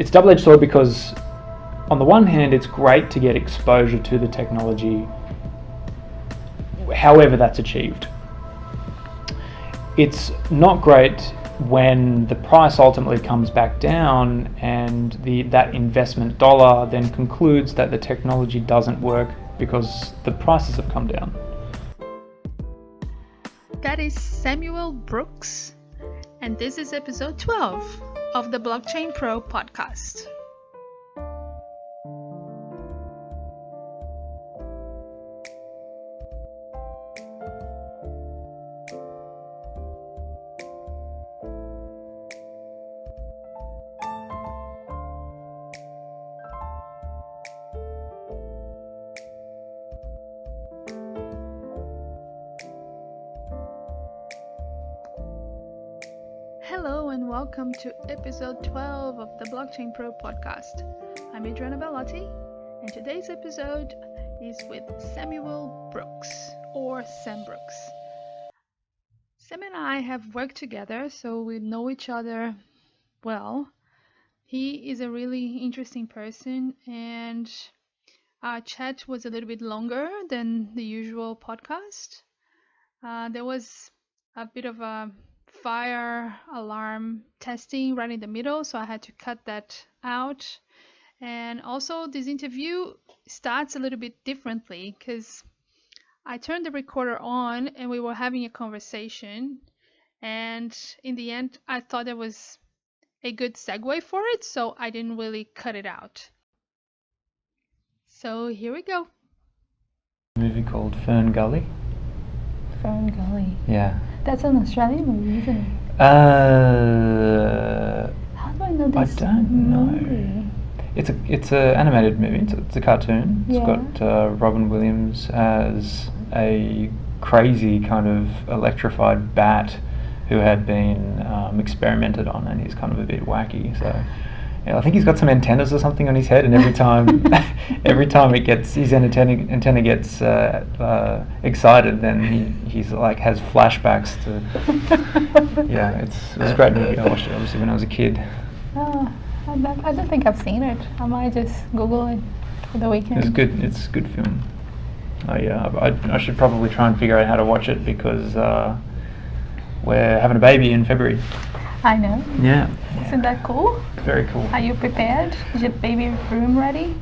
it's double-edged sword because on the one hand, it's great to get exposure to the technology, however that's achieved. It's not great when the price ultimately comes back down and that investment dollar then concludes that the technology doesn't work because the prices have come down. That is Samuel Brooks, and this is episode 12 of the Blockchain Pro podcast. Hello and welcome to episode 12 of the Blockchain Pro podcast. I'm Adriana, and today's episode is with Samuel Brooks, or Sam Brooks. Sam and I have worked together, so we know each other well. He is a really interesting person, and our chat was a little bit longer than the usual podcast. There was a bit of a fire alarm testing right in the middle, so I had to cut that out. And also this interview starts a little bit differently because I turned the recorder on and we were having a conversation, and in the end I thought there was a good segue for it, so I didn't really cut it out. So here we go. A movie called Fern Gully. Fern Gully. Yeah. That's an Australian movie, isn't it? How do I know this? I don't know. It's a animated movie. It's a cartoon. Yeah. It's got Robin Williams as a crazy kind of electrified bat who had been experimented on, and he's kind of a bit wacky. So yeah, I think he's got some antennas or something on his head, and every time it gets his antenna gets excited, then he's like has flashbacks to. Yeah, it was a great movie. I watched it obviously when I was a kid. Oh, I don't think I've seen it. I might just Google it for the weekend. It's good. It's a good film. I should probably try and figure out how to watch it because we're having a baby in February. I know. Yeah. Isn't that cool? Very cool. Are you prepared? Is your baby room ready?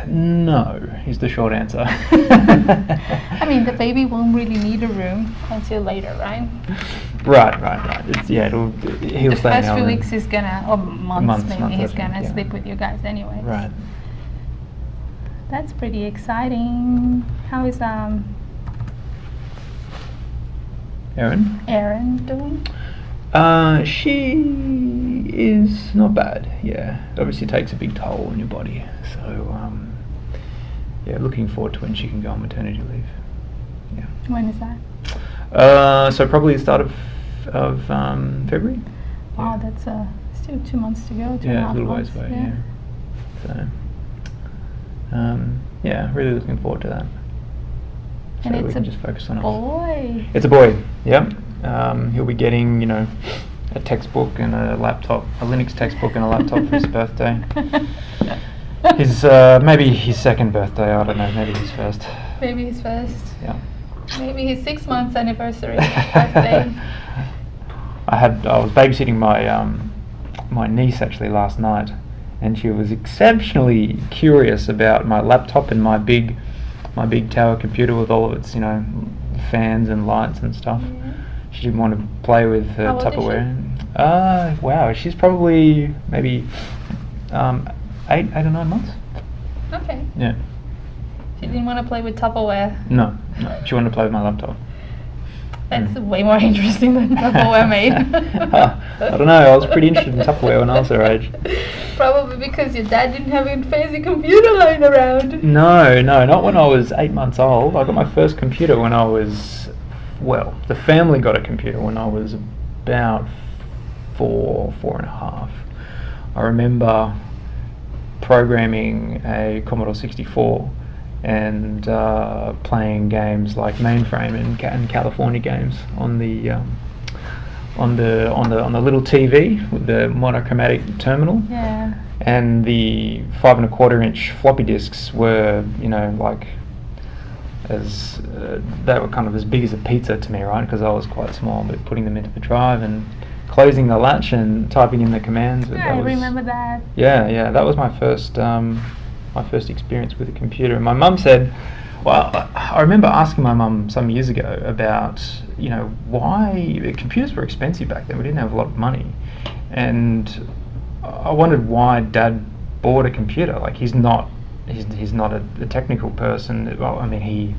No, is the short answer. I mean, the baby won't really need a room until later, right? Right. He'll the stay first now few then. weeks he's gonna, or months maybe, he's gonna sleep with you guys anyway. Right. That's pretty exciting. How is Erin doing? She is not bad. Yeah, obviously takes a big toll on your body. So, yeah, looking forward to when she can go on maternity leave. Yeah. When is that? So probably the start of February. Wow, that's still 2 months to go. Yeah, a little ways away. Yeah. So, yeah, really looking forward to that. And so it's we can just focus on boy. It's a boy. Yep. He'll be getting, a textbook and a laptop, a Linux textbook and a laptop for his birthday. His maybe his second birthday. I don't know. Maybe his first. Maybe his first. Yeah. Maybe his 6 months anniversary birthday. I was babysitting my niece actually last night, and she was exceptionally curious about my laptop and my big tower computer with all of its fans and lights and stuff. Yeah. She didn't want to play with her Tupperware. Wow, she's probably maybe 8 or 9 months. Okay. Yeah. She didn't want to play with Tupperware. No, she wanted to play with my laptop. That's way more interesting than Tupperware made. I don't know, I was pretty interested in Tupperware when I was her age. Probably because your dad didn't have a fancy computer lying around. No, not when I was 8 months old. I got my first computer when I was, the family got a computer when I was about 4.5. I remember programming a Commodore 64 and playing games like Mainframe and California games on the on the little TV with the monochromatic terminal. Yeah. And the 5 1/4 inch floppy disks were, like as they were kind of as big as a pizza to me, right? Because I was quite small. But putting them into the drive and closing the latch and typing in the commands. Yeah, I remember that. Yeah, that was my first experience with a computer. And my mum said, well, I remember asking my mum some years ago about, why computers were expensive back then. We didn't have a lot of money, and I wondered why Dad bought a computer. Like he's not a technical person. Well, I mean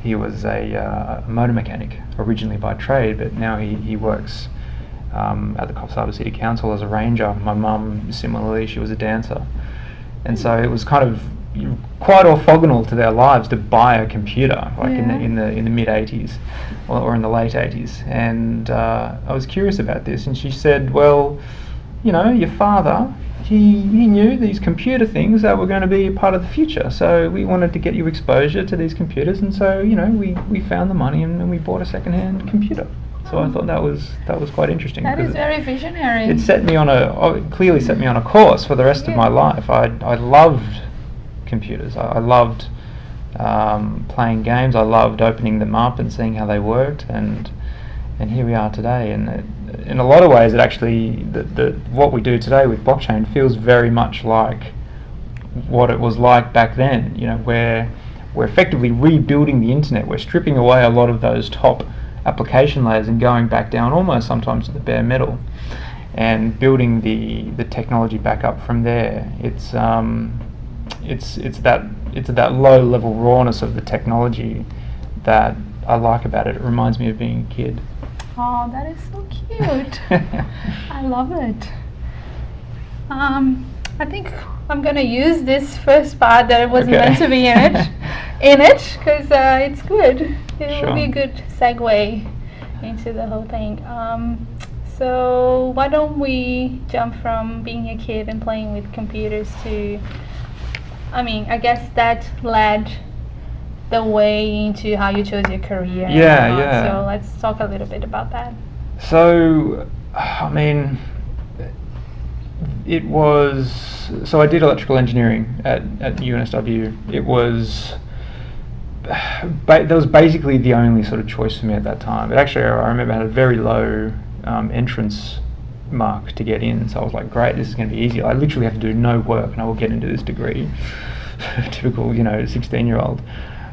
he was a motor mechanic originally by trade, but now he works at the Coffs Harbour City Council as a ranger. My mum, similarly, she was a dancer, and so it was kind of quite orthogonal to their lives to buy a computer, like in the mid 80s or in the late 80s. And I was curious about this, and she said, well, your father, he knew these computer things that were going to be a part of the future, so we wanted to get you exposure to these computers, and so we found the money and we bought a second-hand computer. So I thought that was quite interesting. That is very visionary. It clearly set me on a course for the rest of my life. I loved computers. I loved playing games. I loved opening them up and seeing how they worked, and here we are today. And in a lot of ways, it actually what we do today with blockchain feels very much like what it was like back then. Where we're effectively rebuilding the internet. We're stripping away a lot of those top application layers and going back down almost sometimes to the bare metal and building the technology back up from there. It's that low level rawness of the technology that I like about it. It reminds me of being a kid. Oh, that is so cute. I love it. I think I'm gonna use this first part that wasn't meant to be in it because it's good. It will be a good segue into the whole thing. So why don't we jump from being a kid and playing with computers to, I guess that led the way into how you chose your career. Yeah. So let's talk a little bit about that. So, I did electrical engineering at UNSW. It was, that was basically the only sort of choice for me at that time. But actually, I remember I had a very low entrance mark to get in, so I was like, great, this is going to be easy. I literally have to do no work and I will get into this degree. Typical, 16-year-old.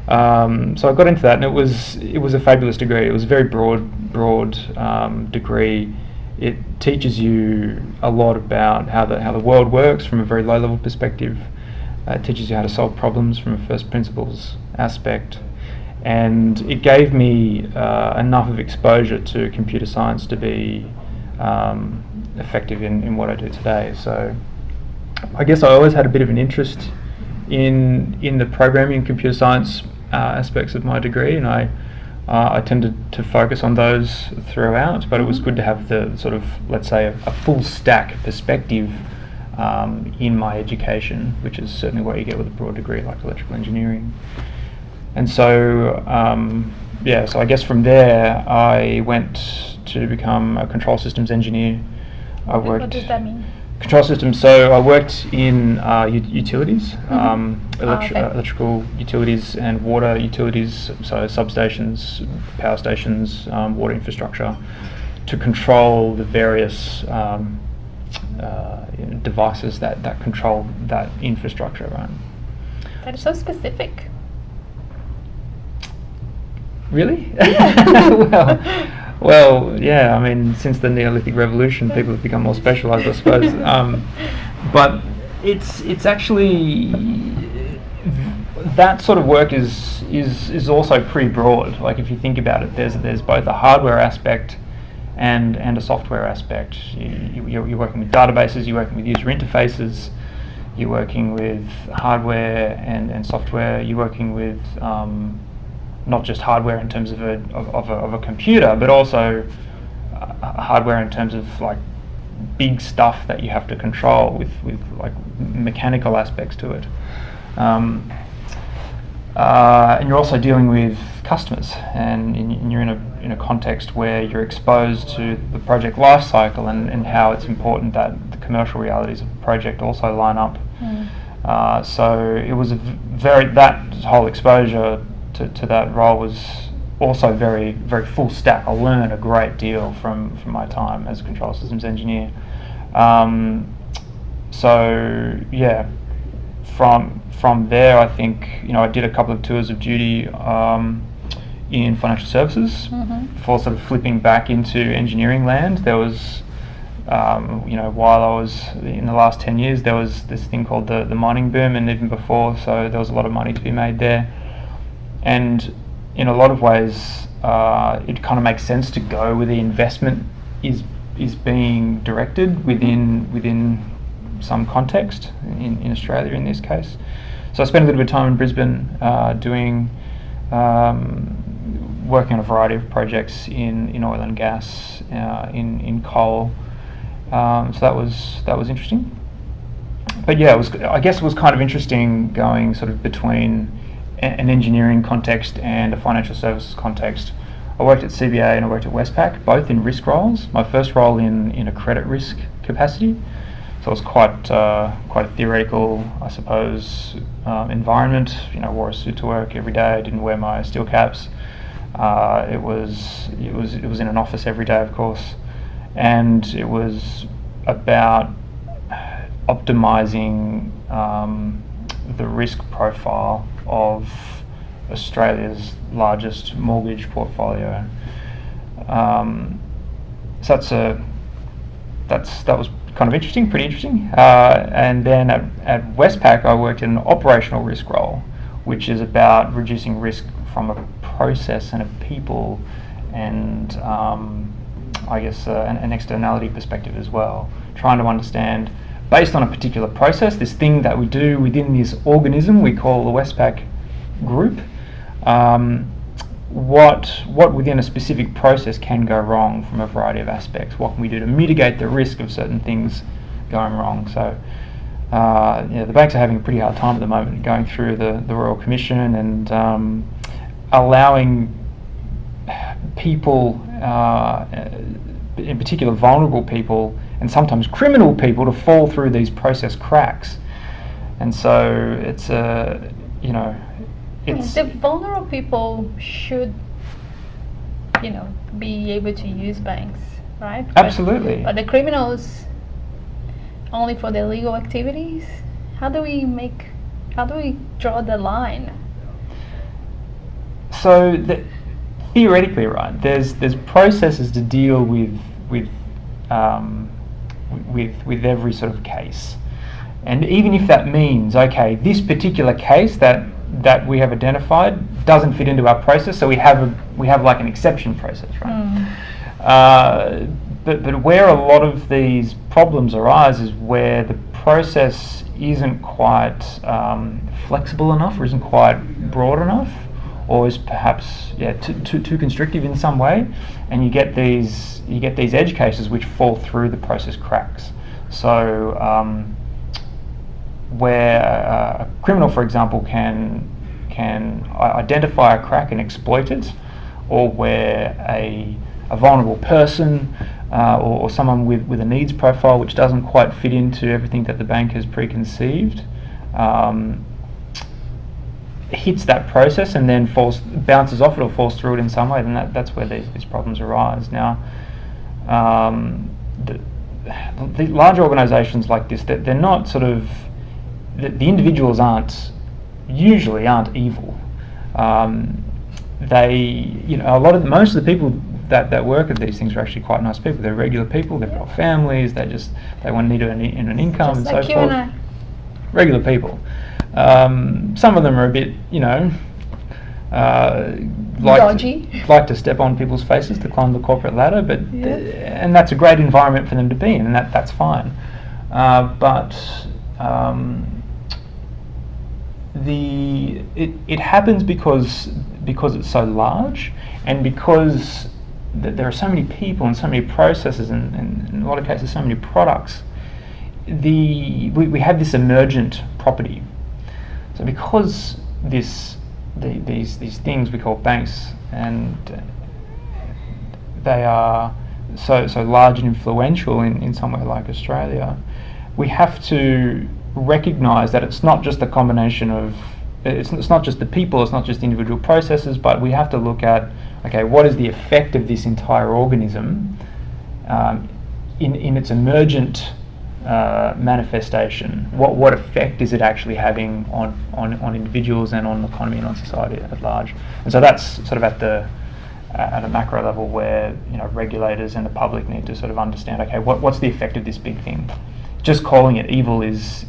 So I got into that, and it was a fabulous degree. It was a very broad degree. It teaches you a lot about how the world works from a very low level perspective. It teaches you how to solve problems from a first principles aspect, and it gave me enough of exposure to computer science to be effective in what I do today. So I guess I always had a bit of an interest in the programming and computer science aspects of my degree, and I tended to focus on those throughout, but it was good to have the sort of, let's say, a full stack perspective in my education, which is certainly what you get with a broad degree like electrical engineering. And so, so I guess from there I went to become a control systems engineer. What does that mean? Control systems, so I worked in utilities, electrical utilities and water utilities, so substations, power stations, water infrastructure, to control the various devices that control that infrastructure, right? That is so specific. Really? Well, yeah, since the Neolithic Revolution, people have become more specialised, I suppose. But it's actually, that sort of work is also pretty broad. Like, if you think about it, there's both a hardware aspect and a software aspect. You're working with databases, you're working with user interfaces, you're working with hardware and software, you're working with not just hardware in terms of a computer, but also hardware in terms of like big stuff that you have to control with like mechanical aspects to it. And you're also dealing with customers, and you're in a context where you're exposed to the project life cycle and how it's important that the commercial realities of the project also line up. So it was that whole exposure to that role was also very, very full stack. I learned a great deal from my time as a control systems engineer. So yeah, from there, I think I did a couple of tours of duty in financial services before sort of flipping back into engineering land. There was, while I was in the last 10 years, there was this thing called the mining boom, and even before, so there was a lot of money to be made there. And in a lot of ways, it kind of makes sense to go where the investment is being directed within some context, in Australia in this case. So I spent a little bit of time in Brisbane working on a variety of projects in oil and gas, in coal. So that was interesting. But yeah, I guess it was kind of interesting going sort of between an engineering context and a financial services context. I worked at CBA and I worked at Westpac, both in risk roles. My first role in a credit risk capacity. So it was quite a theoretical, I suppose, environment. Wore a suit to work every day. I didn't wear my steel caps. It was in an office every day, of course, and it was about optimizing the risk profile of Australia's largest mortgage portfolio. So that was kind of interesting, pretty interesting. And then at Westpac, I worked in an operational risk role, which is about reducing risk from a process and a people and I guess an externality perspective as well. Trying to understand, based on a particular process, this thing that we do within this organism we call the Westpac group, what within a specific process can go wrong from a variety of aspects. What can we do to mitigate the risk of certain things going wrong? So the banks are having a pretty hard time at the moment going through the Royal Commission and allowing people, in particular vulnerable people and sometimes criminal people, to fall through these process cracks. And so it's the vulnerable people should, be able to use banks, right? Absolutely. But the criminals only for their legal activities. How do we draw the line? So theoretically, right, there's processes to deal with every sort of case, and even if that means, okay, this particular case that we have identified doesn't fit into our process, so we have like an exception process, right? But where a lot of these problems arise is where the process isn't quite flexible enough, or isn't quite broad enough, or is perhaps too constrictive in some way, and you get these edge cases which fall through the process cracks. So where a criminal, for example, can identify a crack and exploit it, or where a vulnerable person or someone with a needs profile which doesn't quite fit into everything that the bank has preconceived hits that process and then bounces off it or falls through it in some way, then that's where these problems arise. Now, the large organisations like this, they're not sort of, the individuals usually aren't evil. Most of the people that work at these things are actually quite nice people. They're regular people. They've got families. They need an income and so forth. Regular people. Some of them are a bit, like to step on people's faces to climb the corporate ladder, but and that's a great environment for them to be in, and that's fine. But it happens because it's so large, and because there are so many people and so many processes, and in a lot of cases so many products. We have this emergent property. So because this these things we call banks, and they are so large and influential in somewhere like Australia. We have to recognise that it's not just a combination of, it's not just the people, it's not just individual processes, but we have to look at, okay, what is the effect of this entire organism in its emergent manifestation? What effect is it actually having on individuals and on the economy and on society at large? And so that's sort of at a macro level where, you know, regulators and the public need to sort of understand, okay, what's the effect of this big thing? Just calling it evil is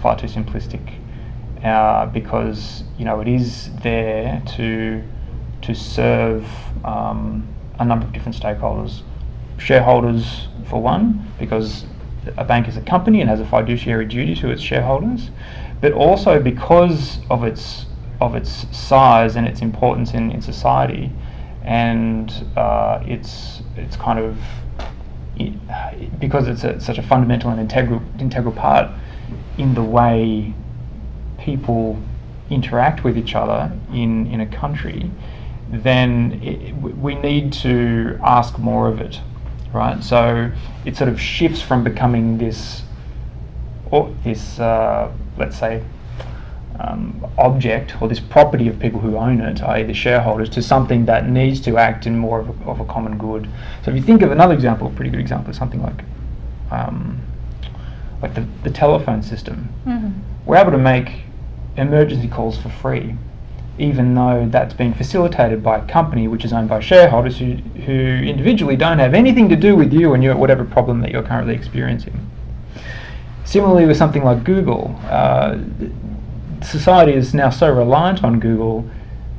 far too simplistic, because, you know, it is there to serve a number of different stakeholders. Shareholders, for one, because a bank is a company and has a fiduciary duty to its shareholders, but also because of its size and its importance in society, and it's kind of, because it's such a fundamental and integral part in the way people interact with each other in a country, then we need to ask more of it, right? So it sort of shifts from becoming this let's say object or this property of people who own it, i.e. the shareholders, to something that needs to act in more of a common good. So if you think of another example, a pretty good example, is something like the telephone system. Mm-hmm. We're able to make emergency calls for free, even though that's being facilitated by a company which is owned by shareholders who individually don't have anything to do with you and your whatever problem that you're currently experiencing. Similarly with something like Google, society is now so reliant on Google,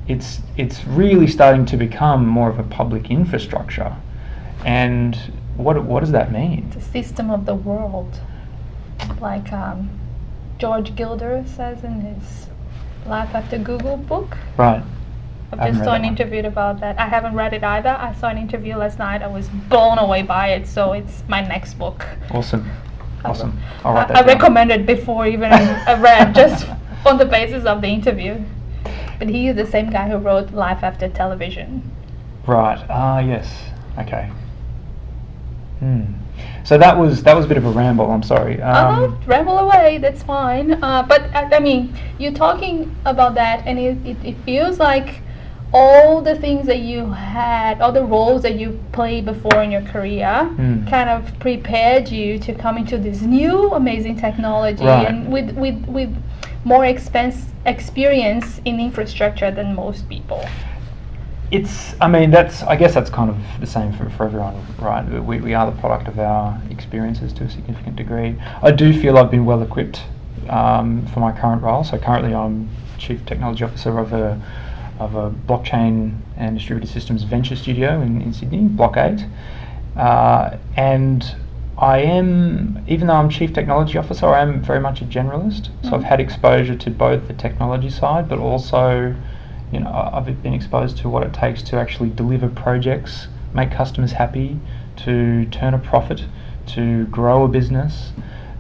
it's really starting to become more of a public infrastructure. And what does that mean? The system of the world, like George Gilder says in his Life After Google book. Right. I just saw an interview about that. I haven't read it either. I saw an interview last night. I was blown away by it, so it's my next book. Awesome. I'll write that I down. recommend it before even I read, just on the basis of the interview. But he is the same guy who wrote Life After Television. Right. Yes. Okay. So that was a bit of a ramble. I'm sorry. Ramble away. That's fine. But I mean, you're talking about that, and it feels like all the things that you had, all the roles that you played before in your career, kind of prepared you to come into this new amazing technology, right, and with more experience in infrastructure than most people. I guess that's kind of the same for everyone, right? We are the product of our experiences to a significant degree. I do feel I've been well equipped for my current role. So currently I'm Chief Technology Officer of a blockchain and distributed systems venture studio in Sydney, Block 8. And I am, even though I'm Chief Technology Officer, I am very much a generalist. So I've had exposure to both the technology side, but also, you know, I've been exposed to what it takes to actually deliver projects, make customers happy, to turn a profit, to grow a business,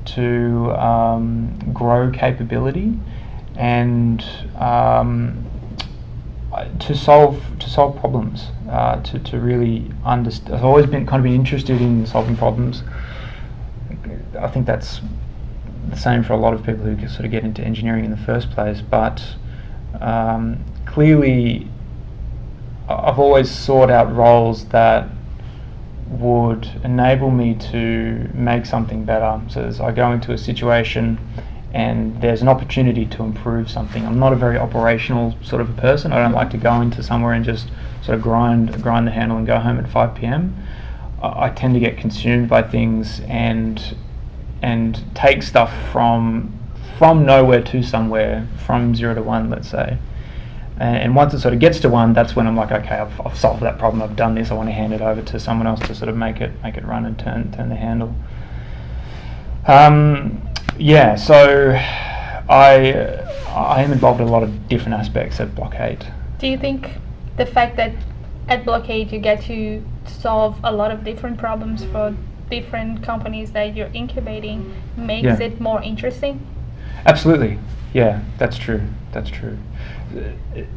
to grow capability, and to solve problems. To really understand. I've always been interested in solving problems. I think that's the same for a lot of people who sort of get into engineering in the first place, but clearly I've always sought out roles that would enable me to make something better. So as I go into a situation and there's an opportunity to improve something, I'm not a very operational sort of person. I don't like to go into somewhere and just sort of grind the handle and go home at 5 p.m. I tend to get consumed by things and take stuff from nowhere to somewhere, from 0 to 1, let's say. And once it sort of gets to 1, that's when I'm like, okay, I've solved that problem, I've done this, I want to hand it over to someone else to sort of make it run and turn the handle. So I am involved in a lot of different aspects at Block 8. Do you think the fact that at Block 8 you get to solve a lot of different problems for different companies that you're incubating makes it more interesting? Absolutely. Yeah, that's true. That's true.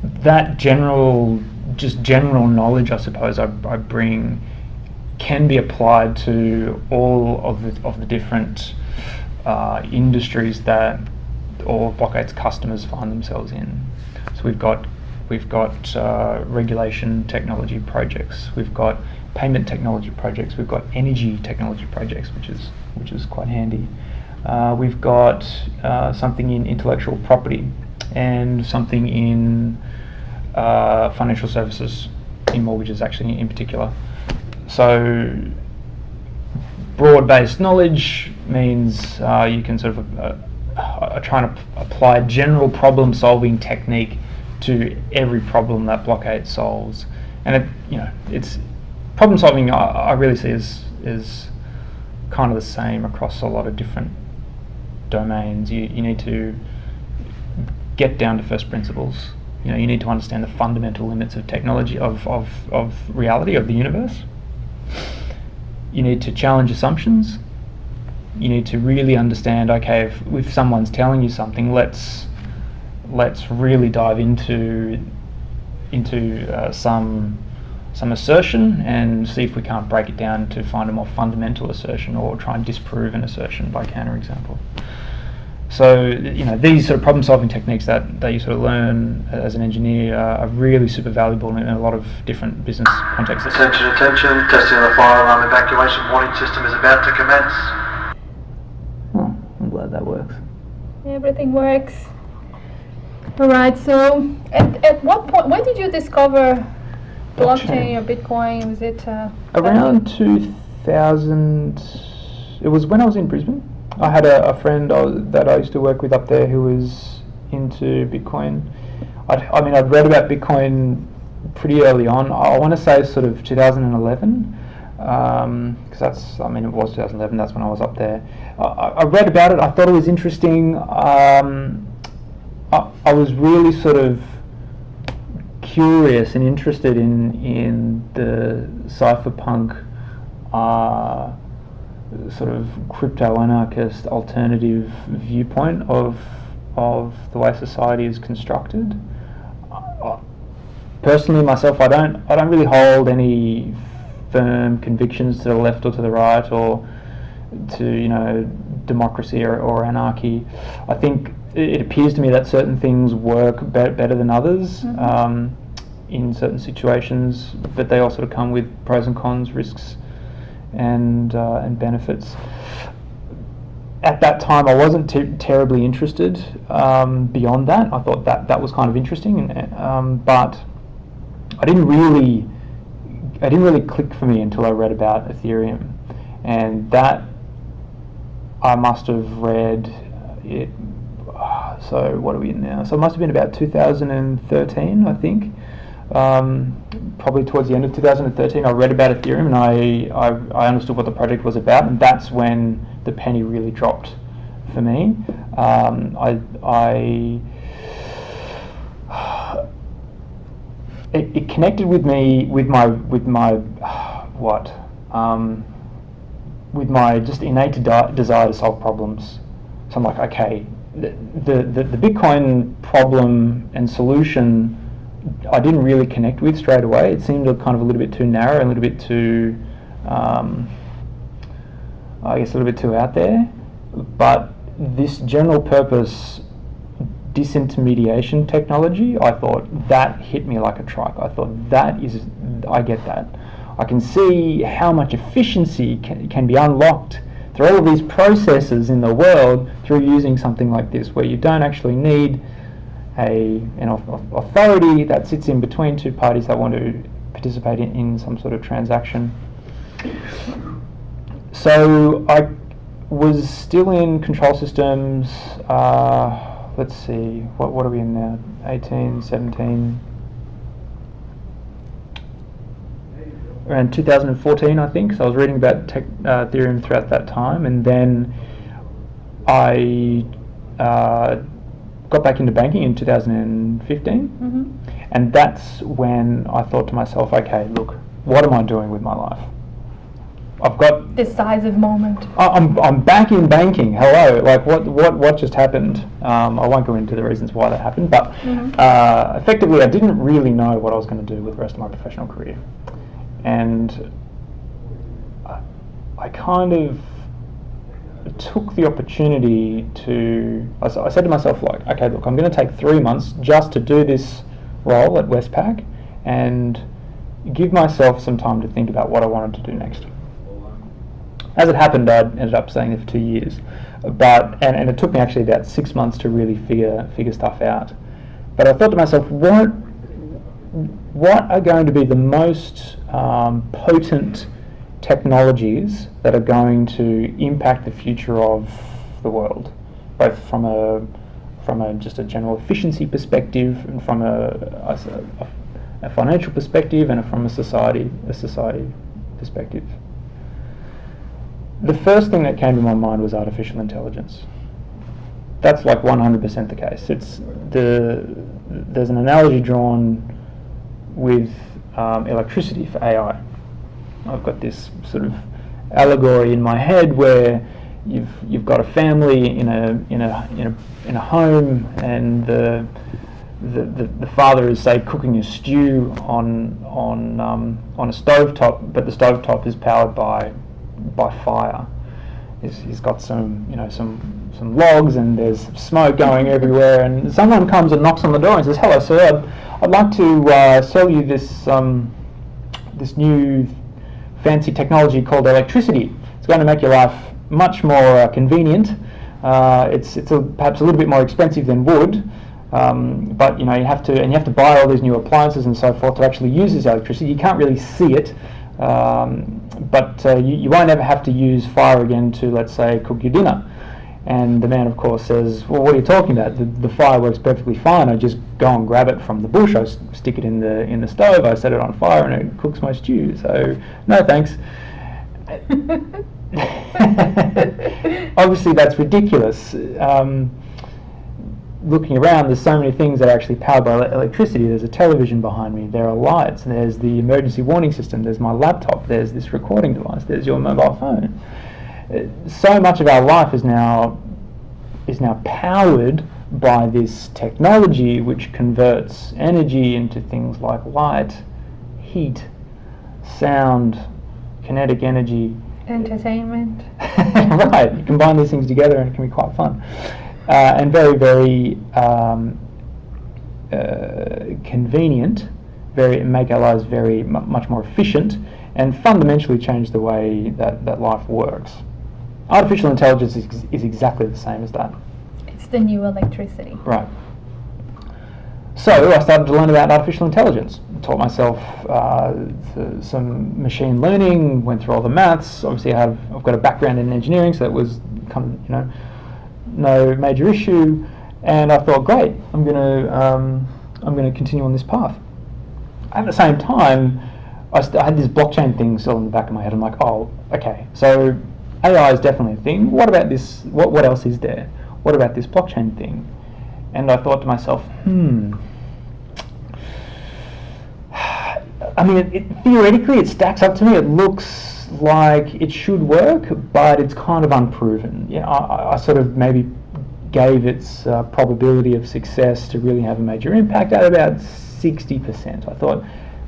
That general knowledge, I suppose, I bring can be applied to all of the different industries that all of Block 8's customers find themselves in. So we've got regulation technology projects, we've got payment technology projects, we've got energy technology projects, which is quite handy. We've got something in intellectual property and something in financial services, in mortgages actually in particular. So broad-based knowledge means you can sort of try and apply a general problem-solving technique to every problem that Block 8 solves, and it's problem solving. I really see is kind of the same across a lot of different domains. You need to get down to first principles. You need to understand the fundamental limits of technology, of reality, of the universe. You need to challenge assumptions. You need to really understand, okay, if someone's telling you something, let's really dive into some assertion and see if we can't break it down to find a more fundamental assertion, or try and disprove an assertion by counterexample. So these sort of problem-solving techniques that you sort of learn as an engineer are really super valuable in a lot of different business contexts. Attention, testing of the fire alarm evacuation warning system is about to commence. Oh, I'm glad that works. Everything works. Alright, so at what point, when did you discover blockchain or Bitcoin? Was it around 2000? It was when I was in Brisbane. I had a friend that I used to work with up there who was into Bitcoin. I'd read about Bitcoin pretty early on. I want to say sort of 2011, because it was 2011. That's when I was up there. I read about it. I thought it was interesting. I was really sort of curious and interested in the cypherpunk sort of crypto-anarchist alternative viewpoint of the way society is constructed. Personally, myself, I don't really hold any firm convictions to the left or to the right, or to democracy or anarchy. I think it appears to me that certain things work better than others in certain situations, but they all sort of come with pros and cons, risks and benefits. At that time, I wasn't terribly interested. Beyond that, I thought that was kind of interesting, but I didn't really click for me until I read about Ethereum, and that I must have read it. So what are we in now? So it must have been about 2013, I think. Probably towards the end of 2013, I read about Ethereum, and I understood what the project was about, and that's when the penny really dropped for me. It connected with me with my just innate desire to solve problems. So I'm like, okay, the Bitcoin problem and solution I didn't really connect with straight away. It seemed kind of a little bit too narrow, a little bit too, a little bit too out there. But this general purpose disintermediation technology, I thought that hit me like a truck. I thought I get that. I can see how much efficiency can be unlocked through all of these processes in the world through using something like this, where you don't actually need an authority that sits in between two parties that want to participate in some sort of transaction. So I was still in control systems. Let's see, what are we in now? 18, 17. Around 2014, I think. So I was reading about Ethereum throughout that time, and then I got back into banking in 2015, and that's when I thought to myself, okay, look, what am I doing with my life? I've got decisive moment. I'm back in banking. Hello, like what just happened? I won't go into the reasons why that happened, but effectively, I didn't really know what I was going to do with the rest of my professional career, and I kind of took the opportunity to. I said to myself, like, okay, look, I'm going to take 3 months just to do this role at Westpac, and give myself some time to think about what I wanted to do next. As it happened, I ended up staying there for 2 years, but and it took me actually about 6 months to really figure stuff out. But I thought to myself, what are going to be the most potent technologies that are going to impact the future of the world, both from a just a general efficiency perspective, and from a financial perspective, and from a society perspective. The first thing that came to my mind was artificial intelligence. That's like 100% the case. There's an analogy drawn with electricity for AI. I've got this sort of allegory in my head where you've got a family in a home, and the father is, say, cooking a stew on a stovetop, but the stovetop is powered by fire. He's got some logs, and there's smoke going everywhere, and someone comes and knocks on the door and says, "Hello, sir, I'd like to sell you this new fancy technology called electricity. It's going to make your life much more convenient. It's perhaps a little bit more expensive than wood, but you have to buy all these new appliances and so forth to actually use this electricity. You can't really see it, but you won't ever have to use fire again to, let's say, cook your dinner." And the man, of course, says, "Well, what are you talking about? The fire works perfectly fine. I just go and grab it from the bush. I stick it in the stove. I set it on fire, and it cooks my stew. So, no thanks." Obviously, that's ridiculous. Looking around, there's so many things that are actually powered by electricity. There's a television behind me. There are lights. There's the emergency warning system. There's my laptop. There's this recording device. There's your mobile phone. So much of our life is now powered by this technology, which converts energy into things like light, heat, sound, kinetic energy, entertainment. Right, you combine these things together and it can be quite fun, and very, very convenient. Make our lives very much more efficient, and fundamentally change the way that life works. Artificial intelligence is exactly the same as that. It's the new electricity. Right. So I started to learn about artificial intelligence. Taught myself some machine learning. Went through all the maths. Obviously, I've got a background in engineering, so that was kind of no major issue. And I thought, great, I'm gonna continue on this path. At the same time, I had this blockchain thing still in the back of my head. I'm like, oh, okay, so AI is definitely a thing. What about this? What else is there? What about this blockchain thing? And I thought to myself, I mean, theoretically, it stacks up to me. It looks like it should work, but it's kind of unproven. I sort of maybe gave its probability of success to really have a major impact at about 60%. I thought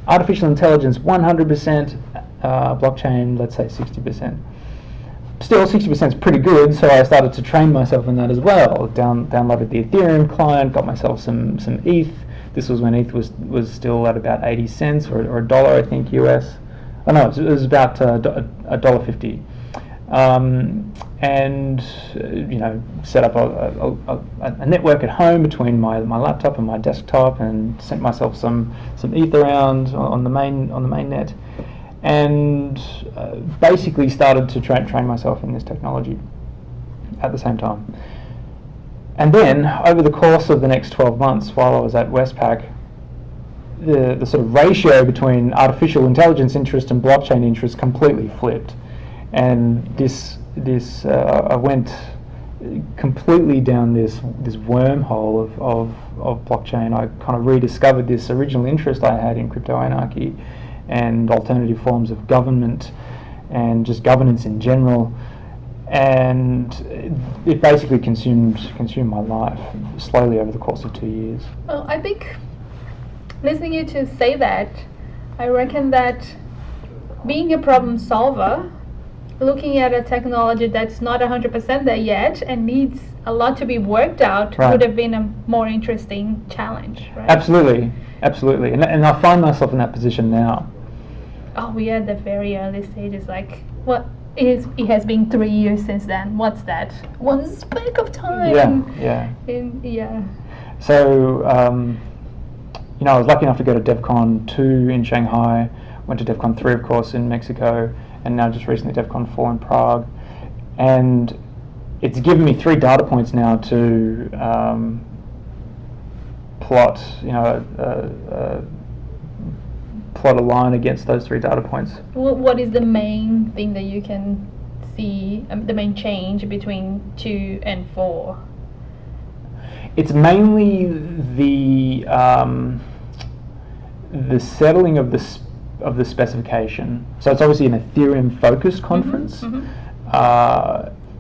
artificial intelligence 100%, blockchain, let's say 60%. Still, 60% is pretty good, so I started to train myself in that as well. Downloaded the Ethereum client, got myself some ETH. This was when ETH was still at about 80 cents or $1, I think, US. Oh no, it was about $1.50. And set up a network at home between my laptop and my desktop, and sent myself some ETH around on the main net, and basically started to train myself in this technology at the same time. And then over the course of the next 12 months, while I was at Westpac, the sort of ratio between artificial intelligence interest and blockchain interest completely flipped, and I went completely down this wormhole of blockchain. I kind of rediscovered this original interest I had in crypto anarchy and alternative forms of government, and just governance in general. And it basically consumed my life slowly over the course of 2 years. Well, I think listening you to say that, I reckon that being a problem solver, looking at a technology that's not 100% there yet and needs a lot to be worked out, right, would have been a more interesting challenge, right? Absolutely. And I find myself in that position now. Oh, we are at the very early stages, like, it has been 3 years since then. What's that? One speck of time. Yeah. So, I was lucky enough to go to DevCon 2 in Shanghai, went to DevCon 3, of course, in Mexico, and now just recently DevCon 4 in Prague. And it's given me 3 data points now to plot, plot a line against those 3 data points. What is the main thing that you can see, the main change between 2 and 4? It's mainly the settling of the specification. So it's obviously an Ethereum focused conference.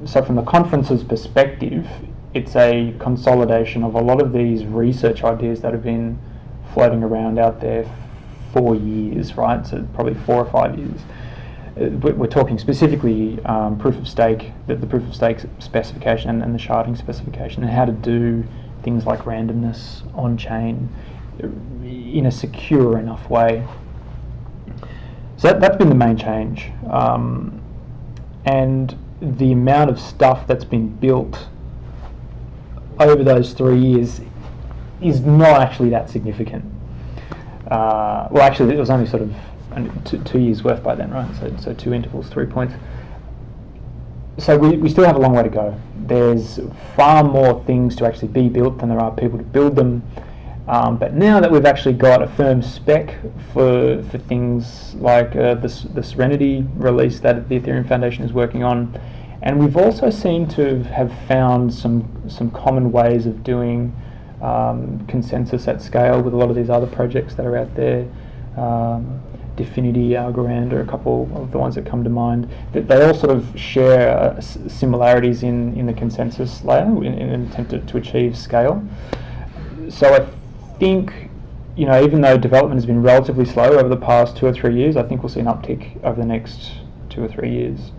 So from the conference's perspective, it's a consolidation of a lot of these research ideas that have been floating around out there for years, right? So probably 4 or 5 years. We're talking specifically proof of stake, the proof of stake specification and the sharding specification, and how to do things like randomness on chain in a secure enough way. So that's been the main change, and the amount of stuff that's been built over those 3 years is not actually that significant. Well, actually, it was only sort of 2 years worth by then, right? So 2 intervals, 3 points. So we still have a long way to go. There's far more things to actually be built than there are people to build them. But now that we've actually got a firm spec for things like the Serenity release that the Ethereum Foundation is working on, and we've also seemed to have found some common ways of doing consensus at scale with a lot of these other projects that are out there. Dfinity, Algorand are a couple of the ones that come to mind. They all sort of share similarities in the consensus layer in an attempt to achieve scale. So I think, even though development has been relatively slow over the past 2 or 3 years, I think we'll see an uptick over the next 2 or 3 years.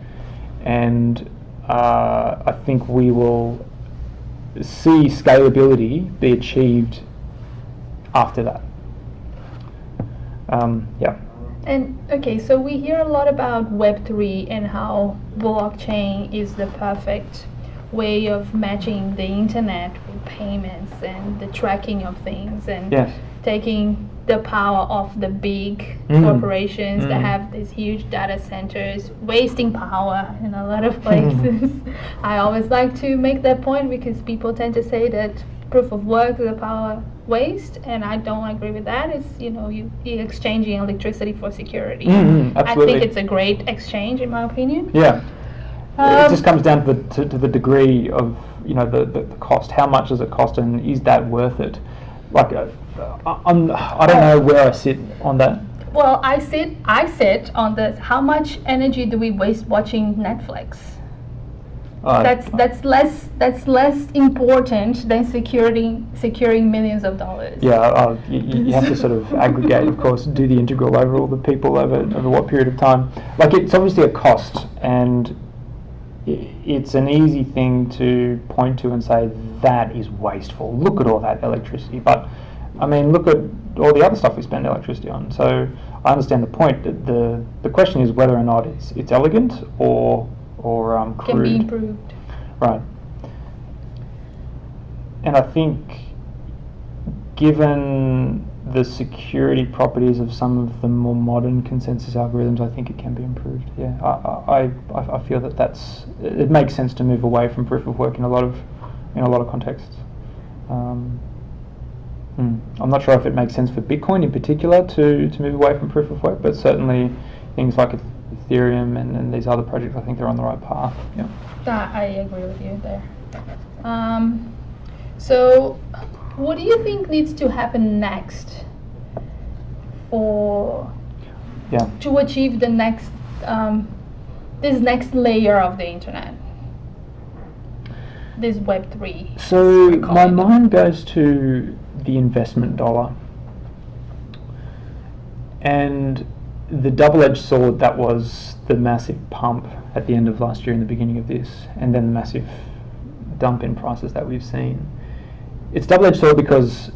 And I think we will see scalability be achieved after that. And okay, so we hear a lot about Web3 and how blockchain is the perfect way of matching the internet with payments and the tracking of things and taking the power off the big corporations that have these huge data centers, wasting power in a lot of places. I always like to make that point because people tend to say that proof of work is a power waste, and I don't agree with that. It's, you're exchanging electricity for security. I think it's a great exchange, in my opinion. Yeah. It just comes down to the degree of, the cost. How much does it cost, and is that worth it? Like, I don't know where I sit on that. Well, I sit on the how much energy do we waste watching Netflix? That's less important than securing millions of dollars. Yeah, you have to sort of aggregate, of course, do the integral over all the people over what period of time. Like, it's obviously a cost, and it's an easy thing to point to and say that is wasteful. Look at all that electricity, but I mean, look at all the other stuff we spend electricity on. So I understand the point. The question is whether or not it's elegant or crude. Can be improved. Right. And I think, given the security properties of some of the more modern consensus algorithms, I think it can be improved. Yeah, I feel that it makes sense to move away from proof of work in a lot of contexts. I'm not sure if it makes sense for Bitcoin in particular to move away from proof of work, but certainly things like Ethereum and these other projects, I think they're on the right path. Yeah. I agree with you there. So, what do you think needs to happen next to achieve the next this next layer of the internet, this Web3? So my mind goes to the investment dollar and the double-edged sword that was the massive pump at the end of last year and the beginning of this, and then the massive dump in prices that we've seen. It's double-edged sword because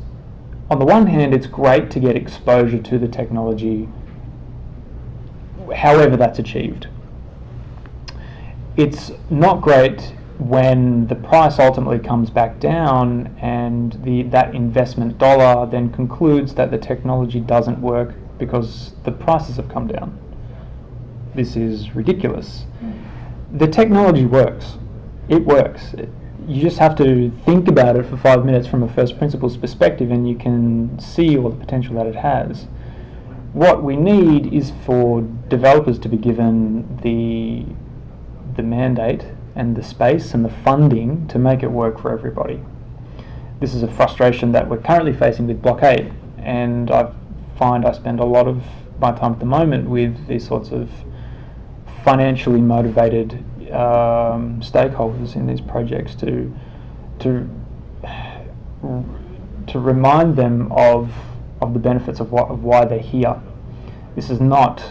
on the one hand it's great to get exposure to the technology however that's achieved. It's not great when the price ultimately comes back down and that investment dollar then concludes that the technology doesn't work because the prices have come down. This is ridiculous. The technology works. It works. You just have to think about it for 5 minutes from a first principles perspective and you can see all the potential that it has. What we need is for developers to be given the mandate and the space and the funding to make it work for everybody. This is a frustration that we're currently facing with Block 8, and I find I spend a lot of my time at the moment with these sorts of financially motivated stakeholders in these projects to remind them of the benefits of why they're here. This is not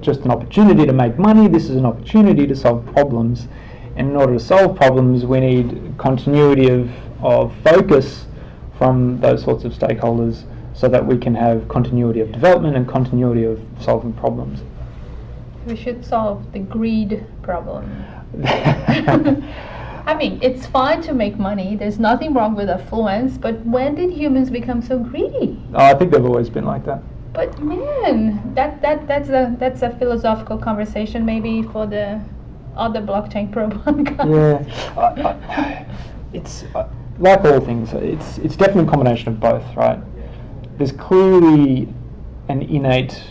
just an opportunity to make money. This is an opportunity to solve problems, and in order to solve problems we need continuity of focus from those sorts of stakeholders so that we can have continuity of development and continuity of solving problems. We should solve the greed problem. I mean, it's fine to make money. There's nothing wrong with affluence, but when did humans become so greedy? I think they've always been like that. But man, that's a philosophical conversation maybe for the other Blockchain Pro podcast. Yeah, it's like all things. It's definitely a combination of both, right? There's clearly an innate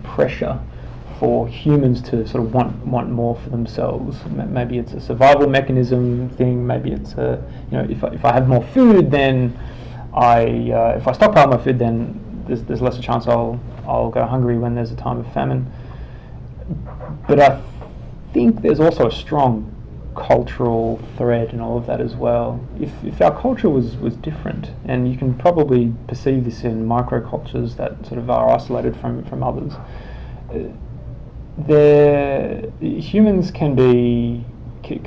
pressure for humans to sort of want more for themselves. Maybe it's a survival mechanism thing. Maybe it's if I have more food, then if I stockpile my food, then there's less a chance I'll go hungry when there's a time of famine. But I think there's also a strong cultural thread in all of that as well. If our culture was different, and you can probably perceive this in microcultures that sort of are isolated from others, humans can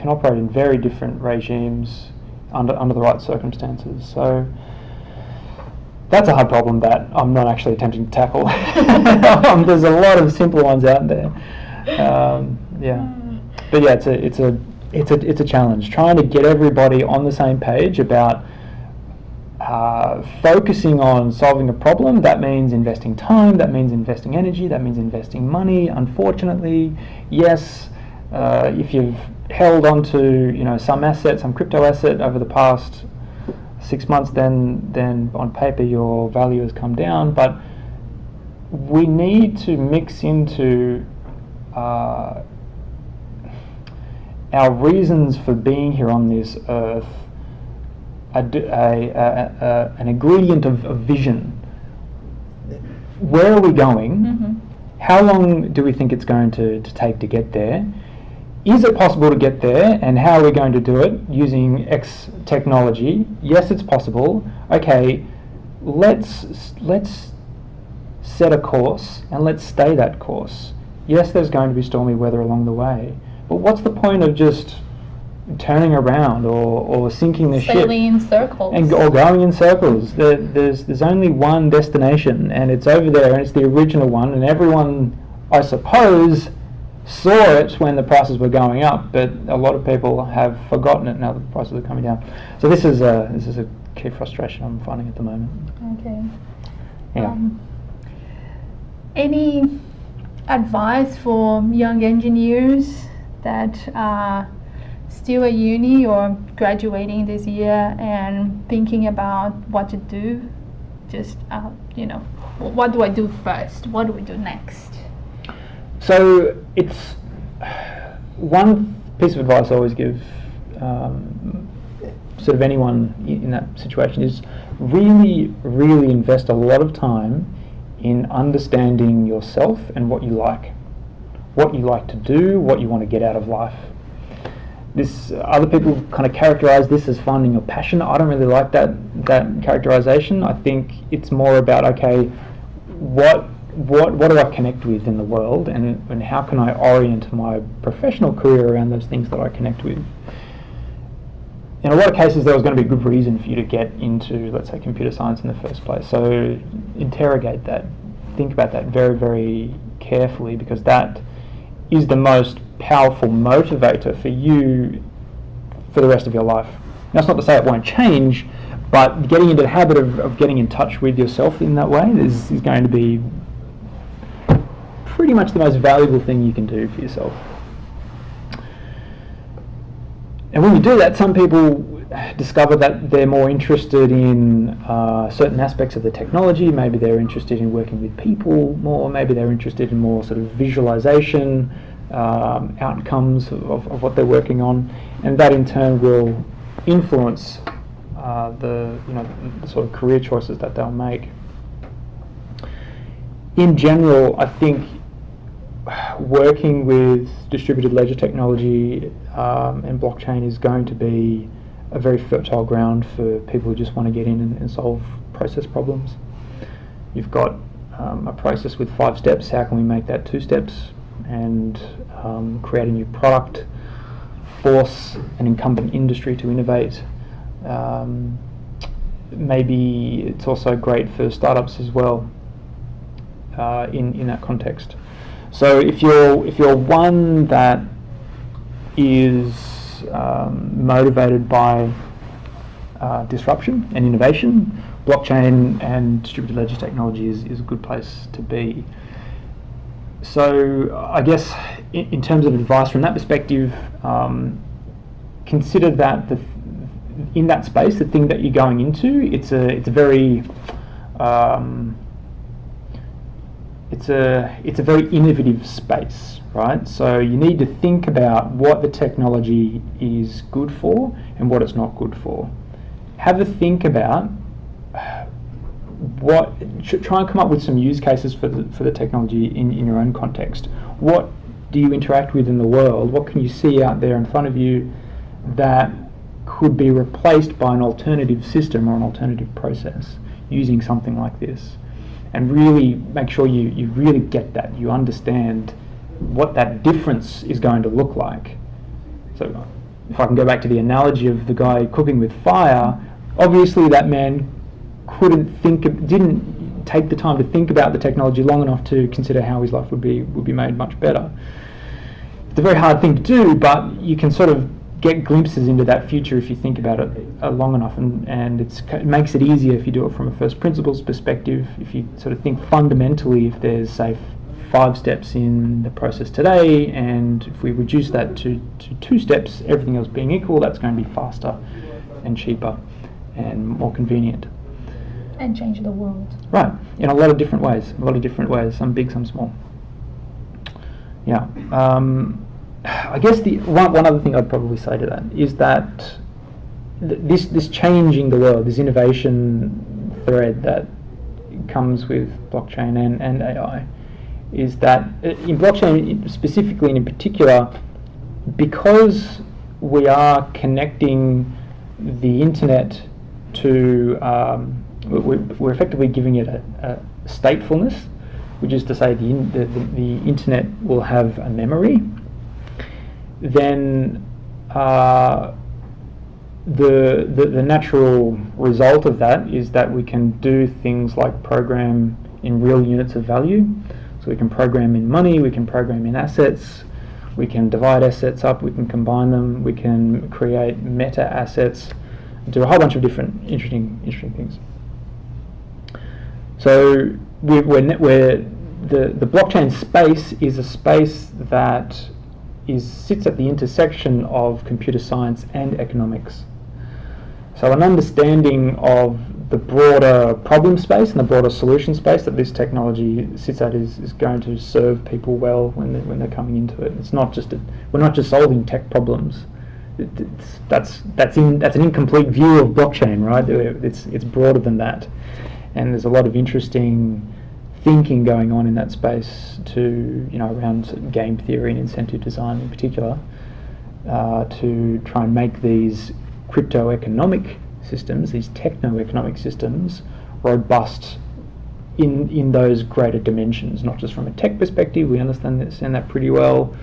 operate in very different regimes under the right circumstances. So that's a hard problem that I'm not actually attempting to tackle. There's a lot of simple ones out there. But yeah, it's a challenge trying to get everybody on the same page about focusing on solving a problem. That means investing time, that means investing energy, that means investing money. Unfortunately, yes, if you've held onto some asset, some crypto asset over the past 6 months, then on paper your value has come down. But we need to mix into our reasons for being here on this earth an ingredient of vision. Where are we going? Mm-hmm. How long do we think it's going to take to get there? Is it possible to get there, and how are we going to do it using X technology? Yes, it's possible. Okay, let's set a course and let's stay that course. Yes, there's going to be stormy weather along the way, but what's the point of just turning around or sinking the ship? Sailing in circles. Or going in circles. There's only one destination, and it's over there, and it's the original one, and everyone, I suppose, saw it when the prices were going up, but a lot of people have forgotten it now that the prices are coming down. So this is a key frustration I'm finding at the moment. Okay. Yeah. Any advice for young engineers that are still at uni or graduating this year and thinking about what to do? Just what do I do first? What do we do next? So it's one piece of advice I always give sort of anyone in that situation is really, really invest a lot of time in understanding yourself and what you like to do, what you want to get out of life. This other people kind of characterize this as finding your passion. I don't really like that characterization. I think it's more about, okay, what do I connect with in the world, and how can I orient my professional career around those things that I connect with. In a lot of cases, there was going to be a good reason for you to get into, let's say, computer science in the first place. So interrogate that, think about that very, very carefully, because that is the most powerful motivator for you for the rest of your life. That's not to say it won't change, but getting into the habit of getting in touch with yourself in that way is going to be pretty much the most valuable thing you can do for yourself. And when you do that, some people discover that they're more interested in certain aspects of the technology. Maybe they're interested in working with people more, maybe they're interested in more sort of visualization, outcomes of what they're working on, and that in turn will influence the sort of career choices that they'll make. In general, I think working with distributed ledger technology and blockchain is going to be a very fertile ground for people who just want to get in and solve process problems. You've got a process with 5 steps. How can we make that 2 steps and create a new product, force an incumbent industry to innovate? Maybe it's also great for startups as well in that context. So if you're one that is motivated by disruption and innovation, blockchain and distributed ledger technology is a good place to be. So I guess in terms of advice from that perspective, consider that in that space, the thing that you're going into, it's a very innovative space, right? So you need to think about what the technology is good for and what it's not good for. Have a think about try and come up with some use cases for the technology in your own context. What do you interact with in the world? What can you see out there in front of you that could be replaced by an alternative system or an alternative process using something like this? And really make sure you really get that, you understand what that difference is going to look like. So if I can go back to the analogy of the guy cooking with fire, obviously that man didn't take the time to think about the technology long enough to consider how his life would be made much better. It's a very hard thing to do, but you can sort of get glimpses into that future if you think about it long enough, and it makes it easier if you do it from a first principles perspective. If you sort of think fundamentally, if there's, say, 5 steps in the process today, and if we reduce that to 2 steps, everything else being equal, that's going to be faster and cheaper and more convenient. And change the world. Right, in a lot of different ways, some big, some small. Yeah. I guess the one other thing I'd probably say to that is that this changing the world, this innovation thread that comes with blockchain and AI, is that in blockchain specifically and in particular, because we are connecting the internet to, we're effectively giving it a statefulness, which is to say the internet will have a memory. Then the natural result of that is that we can do things like program in real units of value. So we can program in money, we can program in assets, we can divide assets up, we can combine them, we can create meta assets, do a whole bunch of different interesting things. So the blockchain space is a space that sits at the intersection of computer science and economics. So an understanding of the broader problem space and the broader solution space that this technology sits at is going to serve people well when they're coming into it. It's not just we're not just solving tech problems. That's an incomplete view of blockchain, right? It's broader than that, and there's a lot of interesting thinking going on in that space to, around game theory and incentive design in particular, to try and make these crypto-economic systems, these techno-economic systems, robust in those greater dimensions, not just from a tech perspective. We understand that pretty well.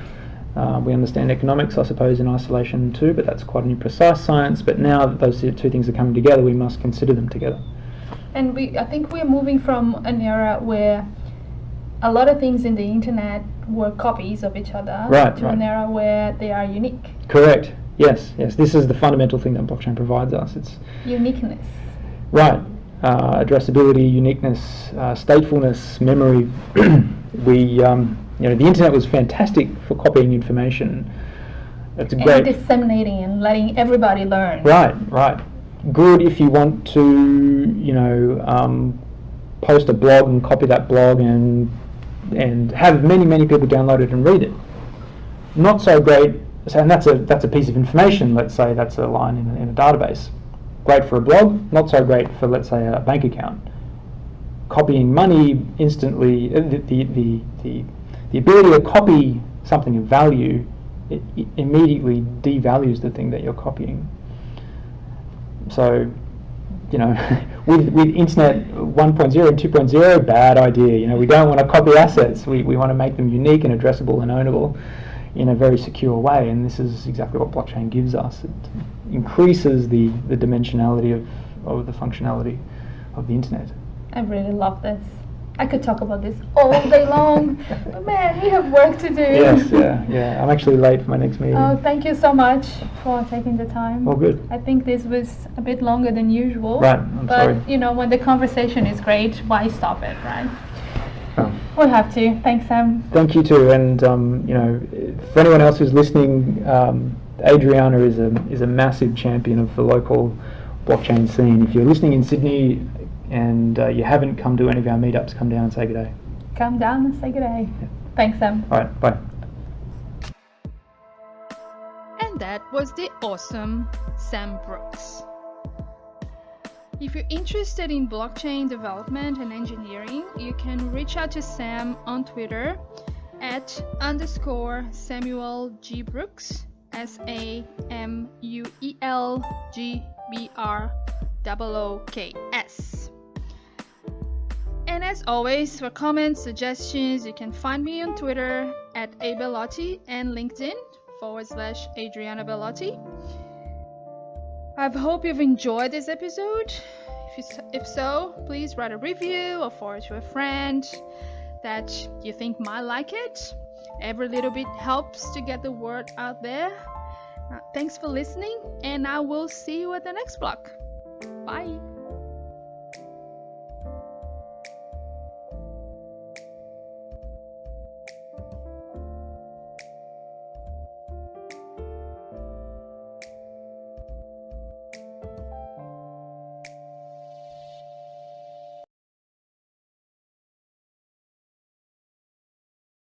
We understand economics, I suppose, in isolation too, but that's quite an imprecise science. But now that those two things are coming together, we must consider them together. And I think we're moving from an era where a lot of things in the internet were copies of each other to an era where they are unique. Correct. Yes. This is the fundamental thing that blockchain provides us. It's uniqueness. Right. Addressability, uniqueness, statefulness, memory. The internet was fantastic for copying information. It's great. And disseminating and letting everybody learn. Right. Good if you want to, post a blog and copy that blog and have many people download it and read it. Not so great, and that's a piece of information. Let's say that's a line in a database. Great for a blog, not so great for, let's say, a bank account. Copying money instantly, the ability to copy something of value, it immediately devalues the thing that you're copying. So, with Internet 1.0 and 2.0, bad idea. We don't want to copy assets. We want to make them unique and addressable and ownable in a very secure way, and this is exactly what blockchain gives us. It increases the dimensionality of the functionality of the internet. I really love this. I could talk about this all day long, but man, we have work to do. Yes, yeah. I'm actually late for my next meeting. Oh, thank you so much for taking the time. All good. I think this was a bit longer than usual. Right, I'm sorry. But, when the conversation is great, why stop it, right? Oh. We'll have to. Thanks, Sam. Thank you too. And for anyone else who's listening, Adriana is a massive champion of the local blockchain scene. If you're listening in Sydney and you haven't come to any of our meetups, come down and say good day. Come down and say good day. Yeah. Thanks, Sam. All right, bye. And that was the awesome Sam Brooks. If you're interested in blockchain development and engineering, you can reach out to Sam on Twitter @_Samuel G. Brooks, SAMUELGBROOKS. And as always, for comments, suggestions, you can find me on Twitter @abellotti and LinkedIn /Adriana Bellotti. I hope you've enjoyed this episode. If so, please write a review or forward to a friend that you think might like it. Every little bit helps to get the word out there. Thanks for listening, and I will see you at the next block. Bye.